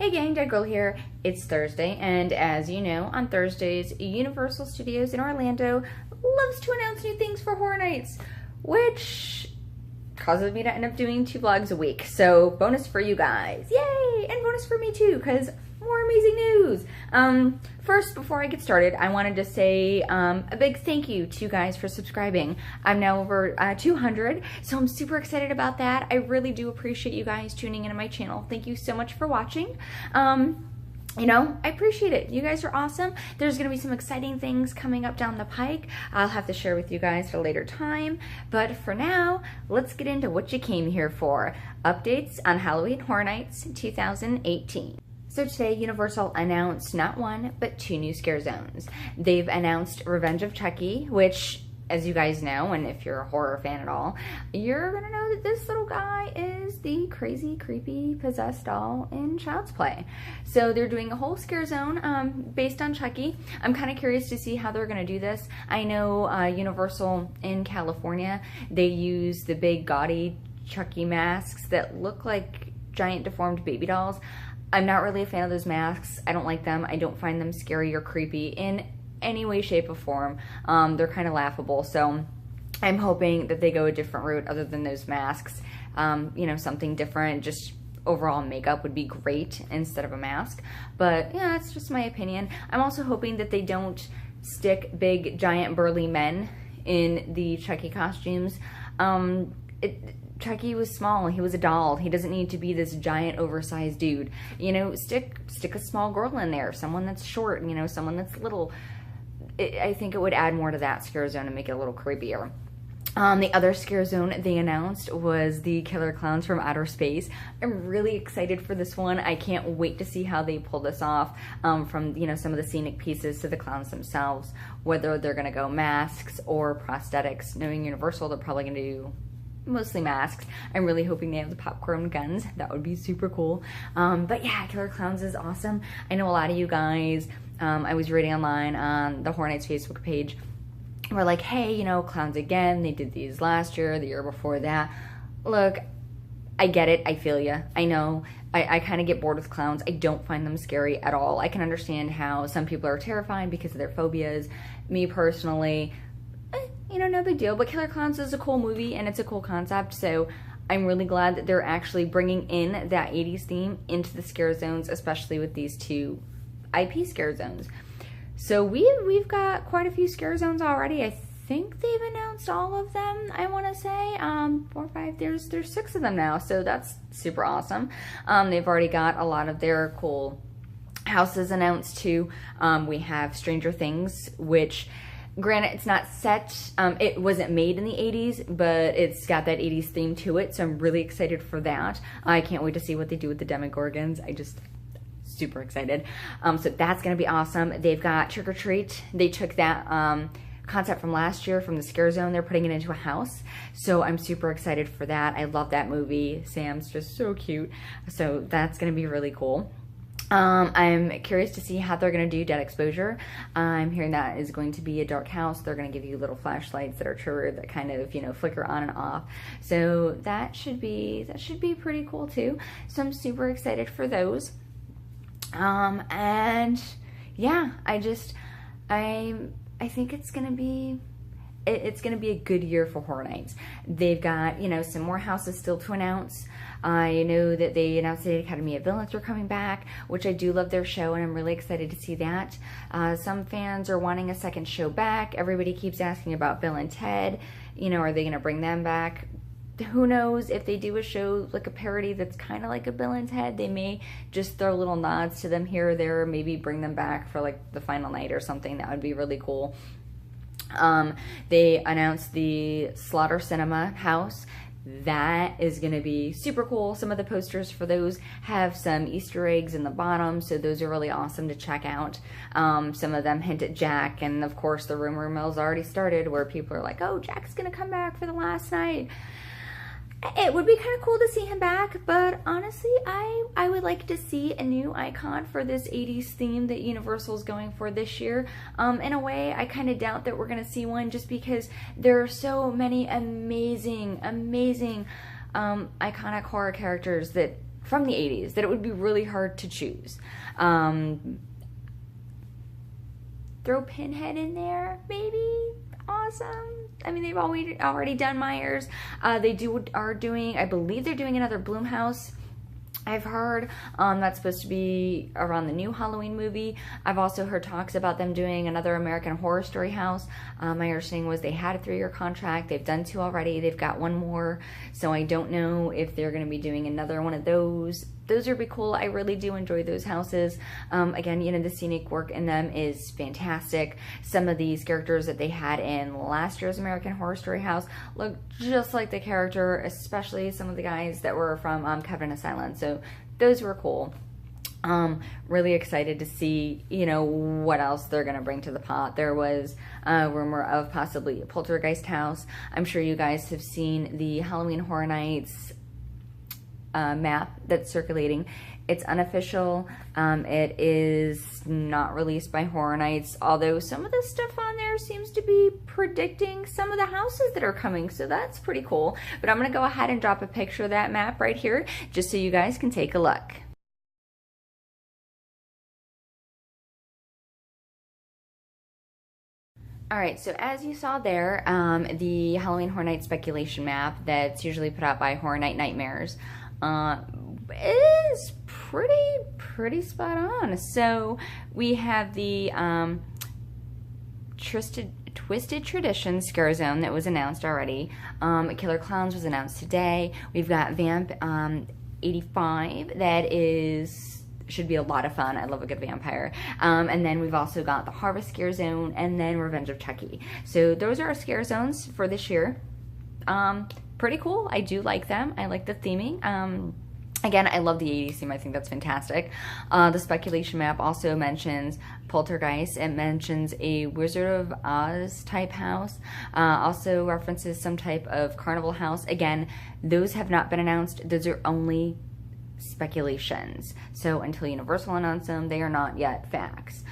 Hey gang, Dead Girl here. It's Thursday, and as you know, on Thursdays, Universal Studios in Orlando loves to announce new things for Horror Nights, which causes me to end up doing 2 vlogs a week. So bonus for you guys, yay! And bonus for me too, because more amazing news. First, before I get started, I wanted to say a big thank you to you guys for subscribing. I'm now over 200, so I'm super excited about that. I really do appreciate you guys tuning into my channel. Thank you so much for watching. You know, I appreciate it. You guys are awesome. There's going to be some exciting things coming up down the pike. I'll have to share with you guys for a later time. But for now, let's get into what you came here for. Updates on Halloween Horror Nights 2018. So today, Universal announced not 1, but 2 new scare zones. They've announced Revenge of Chucky, which, as you guys know, and if you're a horror fan at all, you're gonna know that this little guy is the crazy, creepy, possessed doll in Child's Play. So they're doing a whole scare zone based on Chucky. I'm kind of curious to see how they're gonna do this. I know Universal in California, they use the big gaudy Chucky masks that look like giant deformed baby dolls. I'm not really a fan of those masks. I don't like them. I don't find them scary or creepy in any way, shape, or form. They're kind of laughable, so I'm hoping that they go a different route other than those masks. You know, something different, just overall makeup would be great instead of a mask. But yeah, that's just my opinion. I'm also hoping that they don't stick big, giant, burly men in the Chucky costumes. Chucky was small, he was a doll. He doesn't need to be this giant, oversized dude. You know, stick a small girl in there, someone that's short, you know, someone that's little. I think it would add more to that scare zone and make it a little creepier. The other scare zone they announced was the Killer Clowns from Outer Space. I'm really excited for this one. I can't wait to see how they pull this off, from, you know, some of the scenic pieces to the clowns themselves, whether they're gonna go masks or prosthetics. Knowing Universal, they're probably gonna do mostly masks. I'm really hoping they have the popcorn guns. That would be super cool. But yeah, Killer Clowns is awesome. I know a lot of you guys, I was reading online on the Horror Nights Facebook page, were like, hey, you know, clowns again. They did these last year, the year before that. Look, I get it. I feel ya. I know. I kind of get bored with clowns. I don't find them scary at all. I can understand how some people are terrified because of their phobias. Me personally, you know, no big deal, but Killer Clowns is a cool movie and it's a cool concept, so I'm really glad that they're actually bringing in that 80s theme into the scare zones, especially with these 2 IP scare zones. So we've got quite a few scare zones already. I think they've announced all of them, I want to say. 4, 5, there's 6 of them now, so that's super awesome. They've already got a lot of their cool houses announced too. We have Stranger Things, which, granted, it's not set, it wasn't made in the 80s, but it's got that 80s theme to it, so I'm really excited for that. I can't wait to see what they do with the Demogorgons. Super excited. So that's going to be awesome. They've got Trick or Treat. They took that concept from last year from the Scare Zone. They're putting it into a house, so I'm super excited for that. I love that movie. Sam's just so cute, so that's going to be really cool. I'm curious to see how they're going to do Dead Exposure. I'm hearing that is going to be a dark house. They're going to give you little flashlights that are triggered that kind of, you know, flicker on and off. So that should be pretty cool too. So I'm super excited for those. And yeah, I think it's going to be a good year for Horror Nights. They've got, you know, some more houses still to announce. I know that they announced the Academy of Villains are coming back, which I do love their show, and I'm really excited to see that. Some fans are wanting a second show back. Everybody keeps asking about Bill and Ted. You know, are they going to bring them back? Who knows? If they do a show, like a parody that's kind of like a Bill and Ted, they may just throw little nods to them here or there, maybe bring them back for like the final night or something. That would be really cool. They announced the Slaughter Cinema house. That is going to be super cool. Some of the posters for those have some Easter eggs in the bottom, so those are really awesome to check out. Some of them hint at Jack, and of course the rumor mill's already started where people are like, oh, Jack's going to come back for the last night. It would be kind of cool to see him back, but honestly, I would like to see a new icon for this 80s theme that Universal's going for this year. In a way, I kind of doubt that we're going to see one just because there are so many amazing iconic horror characters that from the 80s that it would be really hard to choose. Throw Pinhead in there, maybe. Awesome. I mean, they've already done Myers. They are doing, I believe they're doing another Blumhouse. I've heard that's supposed to be around the new Halloween movie. I've also heard talks about them doing another American Horror Story house. My understanding was they had a 3-year contract. They've done 2 already. They've got 1 more. So I don't know if they're going to be doing another one of those. Those would be cool. I really do enjoy those houses. Again, you know, the scenic work in them is fantastic. Some of these characters that they had in last year's American Horror Story house look just like the character, especially some of the guys that were from Covenant Asylum. So those were cool. Really excited to see, you know, what else they're going to bring to the pot. There was a rumor of possibly a poltergeist house. I'm sure you guys have seen the Halloween Horror Nights map that's circulating. It's unofficial. It is not released by Horror Nights, although some of the stuff on there seems to be predicting some of the houses that are coming, so that's pretty cool. But I'm going to go ahead and drop a picture of that map right here just so you guys can take a look. Alright, so as you saw there, the Halloween Horror Night speculation map that's usually put out by Horror Night Nightmares is pretty spot on. So we have the Twisted Traditions Scare Zone that was announced already. Killer Clowns was announced today. We've got Vamp 85 that should be a lot of fun. I love a good vampire. And then we've also got the Harvest Scare Zone and then Revenge of Chucky. So those are our scare zones for this year. Pretty cool. I do like them. I like the theming. Again, I love the 80s theme. I think that's fantastic. The speculation map also mentions poltergeist. It mentions a Wizard of Oz type house. Also references some type of carnival house. Again, those have not been announced. Those are only speculations. So until Universal announce them, they are not yet facts.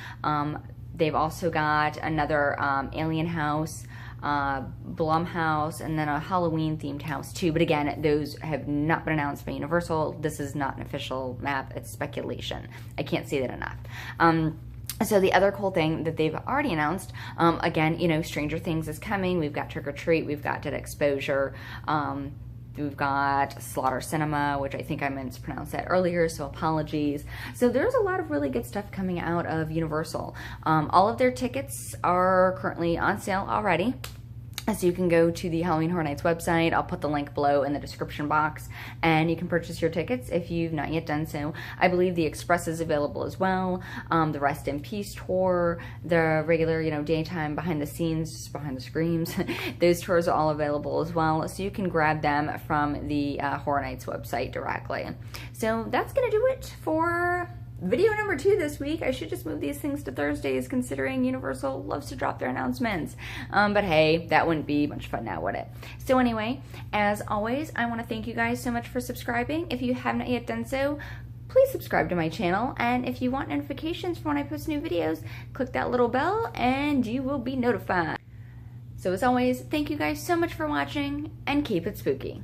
They've also got another alien house, Blumhouse, and then a Halloween themed house too. But again, those have not been announced by Universal. This is not an official map. It's speculation. I can't say that enough. So the other cool thing that they've already announced, again, you know, Stranger Things is coming. We've got Trick or Treat. We've got Dead Exposure. We've got Slaughter Cinema, which I think I meant to pronounce that earlier, so apologies. So there's a lot of really good stuff coming out of Universal. All of their tickets are currently on sale already. So you can go to the Halloween Horror Nights website. I'll put the link below in the description box, and you can purchase your tickets if you've not yet done so. I believe the Express is available as well. The Rest in Peace tour, the regular, you know, daytime behind the scenes, behind the screams, those tours are all available as well. So you can grab them from the Horror Nights website directly. So that's gonna do it for video number 2 this week. I should just move these things to Thursdays considering Universal loves to drop their announcements. But hey, that wouldn't be much fun now, would it? So anyway, as always, I want to thank you guys so much for subscribing. If you have not yet done so, please subscribe to my channel. And if you want notifications for when I post new videos, click that little bell and you will be notified. So as always, thank you guys so much for watching and keep it spooky.